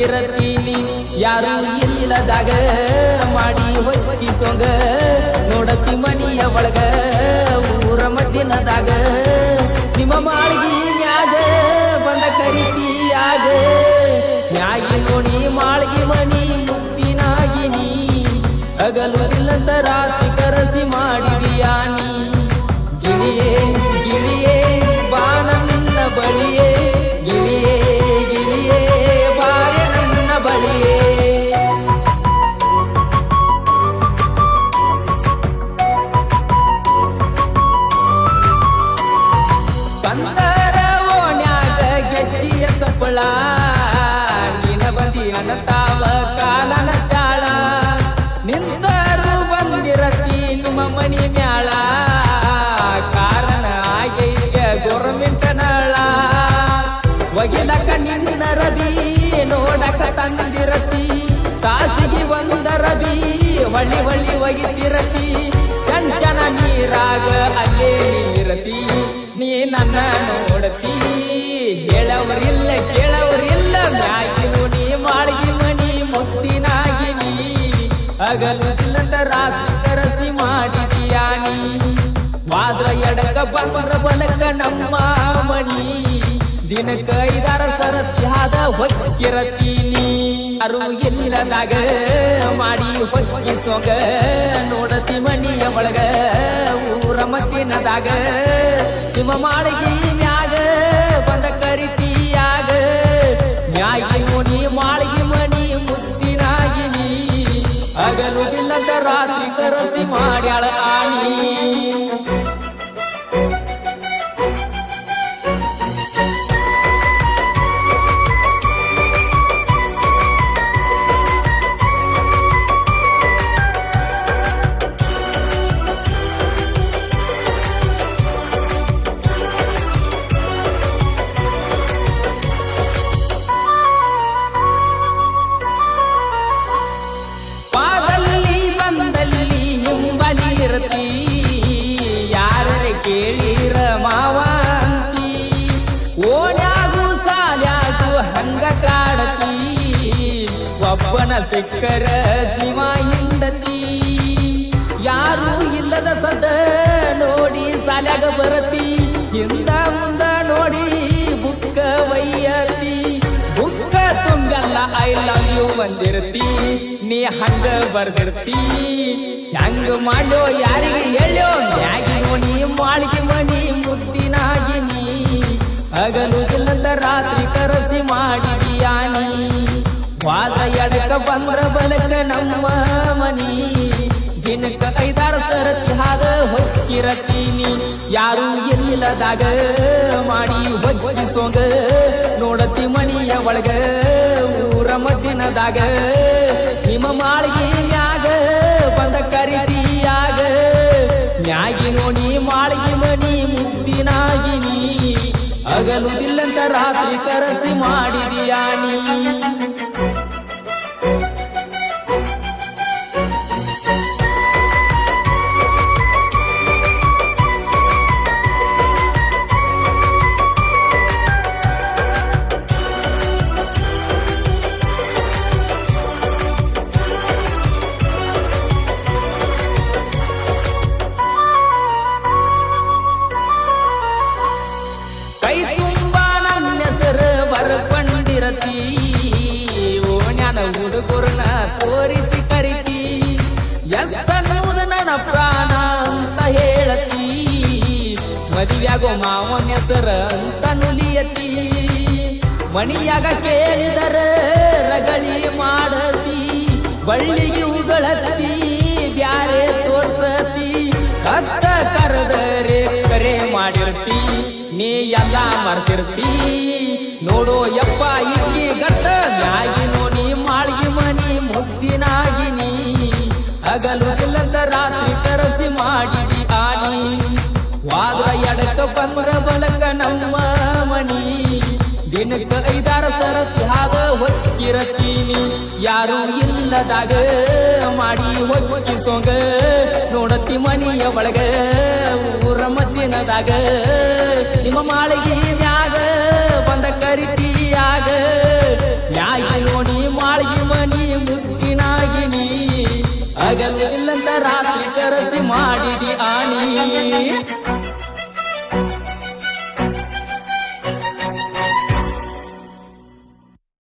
ಹೊಕ್ಕಿರತೀನಿ ಯಾರು ಇಲ್ಲದಾಗ ಮಾಡಿ ಹೊಕ್ಕಿಸೋಂಗ ನೋಡತಿ ಮನಿಯ ಒಳಗ ಊರ ಮದ್ದಿನದಾಗ ನಿಮ್ಮ ಮಾಳ್ಗಿ ಮ್ಯಾಗ ಬಂದ ಕರಿತೀಯಾಗ ಮ್ಯಾಗಿ ನೋಡಿ ಮಾಳ್ಗಿ ಮನಿ ಮುತ್ತಿನಾಗಿನಿ ಹಗಲು ಇಲ್ಲಂತ ರಾತ್ರಿ ಕರಸಿ ಮಾಡಿದೀಯಾ ನೀ ಗಿಳಿಯೇ ಗಿಳಿಯೇ ಬಾ ನನ್ನ ಬಳಿಯೇ ಗಿಳಿಯೇ ಗಿಳಿಯೇ ಬಾರೆ ನನ್ನ ಬಳಿಯೇ ಬಂದರ ಓಣ್ಯಾಗ ಗೆಜ್ಜಿಯ ಸಪ್ಪಳ ನೀನ ಬಂದಿ ಅನ್ನತಾವ ಕಾಲನ ಚಾಳ ನಿಂತರು ಬಂದಿರತಿ ನಿಮ್ಮ ಮನಿ ಮ್ಯಾಳ ಕಾರಣ ಆಗೈತ್ಯ ಗೋರ್ಮೆಂಟ್ ನಳ ಒಗಿಲಕ ನಿನ್ನ ರದಿ ನೋಡಕ ತಂದಿರತಿ ತಾಸಿಗೆ ಒಂದರದಿ ಹೊಳ್ಳಿ ಹೊಳ್ಳಿ ಒಗಿತಿರತಿ ಕಂಚನ ನೀರಾಗ ಅಲ್ಲೇ ಇರತಿ ನೀ ನನ್ನ ನೋಡತಿ ಹೇಳವರಿಲ್ಲ ಕೇಳವರಿಲ್ಲ ಮ್ಯಾಗಿ ನೋಡಿ ಮಾಳ್ಗಿ ಮನಿ ಮುತ್ತಿನಾಗಿನಿ ಹಗಲು ಇಲ್ಲದ ರಾತ್ರಿ ಕರಸಿ ಮಾಡಿದೀಯಾ ನೀ ವಾದ್ರ ಎಡಕ ಬಂದ್ರ ಬಲಕ ನಮ್ಮ ಮನಿ ದಿನಕ್ಕ 5-6 ಸರತಿ ಹಾದ ಹೊಕ್ಕಿರತೀನಿ ಯಾರು ಇಲ್ಲದಾಗ ಮಾಡಿ ಹೊಕ್ಕಿಸೋಂಗ ನೋಡತಿ ಮನಿಯ ಒಳಗ ಊರ ಮದ್ದಿನದಾಗ ನಿಮ್ಮ ಮಾಳಿಗೆ ಮ್ಯಾಗ ಬಂದ ಕರಿತೀಯಾಗ ಮ್ಯಾಗಿ ನೋಡಿ ಮಾಳಿಗೆ ಮನಿ ಮುತ್ತಿನಾಗಿನಿ ಹಗಲು ಇಲ್ಲದ ರಾತ್ರಿ ಕರಸಿ ಮಾಡ್ಯಾಳ ಆಣಿ ಯಾರರೆ ಕೇಳಿರ ಮಾವಂತಿ ಓಣ್ಯಾಗು ಸಾಲ್ಯಾಗು ಹಂಗ ಕಾಡತಿ ಒಬ್ಬನ ಸಿಕ್ಕರ ಜೀವ ಹಿಂಡತಿ ಯಾರು ಇಲ್ಲದ ಸದ ನೋಡಿ ಸಾಲ್ಯಾಗ ಬರತಿ ಹಿಂದ ಮುಂದ ನೋಡಿ ಬುಕ್ಕ ವೈಯತಿ ಬುಕ್ಕ ತುಂಬಲ್ಲ ಐ ಲವ್ ಯು ಬಂದಿರ್ತಿ ನೀ ಹಂಗ ಬರ್ದಿರ್ತಿ ಹೆಂಗ ಮಾಡೋ ಯಾರಿಗೆ ಹೇಳೋ ಮ್ಯಾಗಿ ನೋಡಿ ಮಾಳ್ಗಿ ಮನಿ ಮುತ್ತಿನಾಗಿನಿ ಹಗಲು ಇಲ್ಲದ ರಾತ್ರಿ ಕರಸಿ ಮಾಡಿದೀಯಾ ನೀ ವಾದ ಎಡಕ ಬಂದ್ರ ಬಲಕ ನಮ್ಮ ಮನಿ ದಿನಕ್ಕ 5-6 ಸರತಿ ಹಾದ ಹೊಕ್ಕಿರತೀನಿ ಯಾರು ಇಲ್ಲದಾಗ ಮಾಡಿ ಹೊಕ್ಕಿಸೋಂಗ ನೋಡತಿ ಮನಿಯ ಒಳಗ ಊರ ಮದ್ದಿನದಾಗ ನಿಮ್ಮ ಮಾಳ್ಗಿ ಮ್ಯಾಗ ಬಂದ ಕರಿತೀಯಾಗ ಮ್ಯಾಗಿ ನೋಡಿ ಮಾಳ್ಗಿ ಮನಿ ಮುತ್ತಿನಾಗಿನಿ ಹಗಲುದಿಲ್ಲಂತ ರಾತ್ರಿ ಕರಸಿ ಮಾಡಿದೀಯಾ ನೀ ಓಣ್ಯಾನ ಹುಡುಗರನ್ನ ತೋರಿಸಿ ಕರಿತಿ ಎನ್ನೂದ ನನ್ನ ಪ್ರಾಣ ಅಂತ ಹೇಳತಿ ಮದುವೆಯಾಗೋ ಮಾವನ ಹೆಸರ ಅಂತ ನುಲಿಯತಿ ಮಣಿಯಾಗ ಕೇಳಿದರ ರಗಳಿ ಮಾಡತಿ ಬಳ್ಳಿಗೆ ಉಗಳತಿ ಬ್ಯಾರೆ ತೋರ್ಸತಿ ಕಷ್ಟ ಕರೆದರೆ ಕರೆ ಮಾಡಿರ್ತಿ ನೀ ಎಲ್ಲ ಮರ್ಸಿರ್ತಿ ನೋಡೋ ಯಪ್ಪ ಇಕ್ಕಿ ಗಟ್ಟ ಮ್ಯಾಗಿ ನೋಡಿ ಮಾಳ್ಗಿ ಮನಿ ಮುತ್ತಿನಾಗಿನಿ ಹಗಲು ಇಲ್ಲದ ರಾತ್ರಿ ಕರಸಿ ಮಾಡಿದಿ ಆನಿ ವಾದ್ರ ಎಡಕ ಬಂದ್ರ ಬಲಕ ನಮ್ಮ ಮನಿ ದಿನಕ್ಕ 5-6 ಸರತಿ ಹಾದ ಹೊಕ್ಕಿರತೀನಿ ಯಾರು ಇಲ್ಲದಾಗ ಮಾಡಿ ಹೊಕ್ಕಿಸೋಂಗ ನೋಡತಿ ಮನಿಯ ಒಳಗ ಊರ ಮದ್ದಿನದಾಗ ನಿಮ್ಮ ಮಾಳಿಗೆ ಮ್ಯಾಗ ಬಂದ ಕರಿತೀಯಾಗ ಮ್ಯಾಗಿ ನೋಡಿ ಹಗಲು ಇಲ್ಲಂತ ರಾತ್ರಿ ಕರೆಸಿ ಮಾಡಿದಿ ಆಣಿ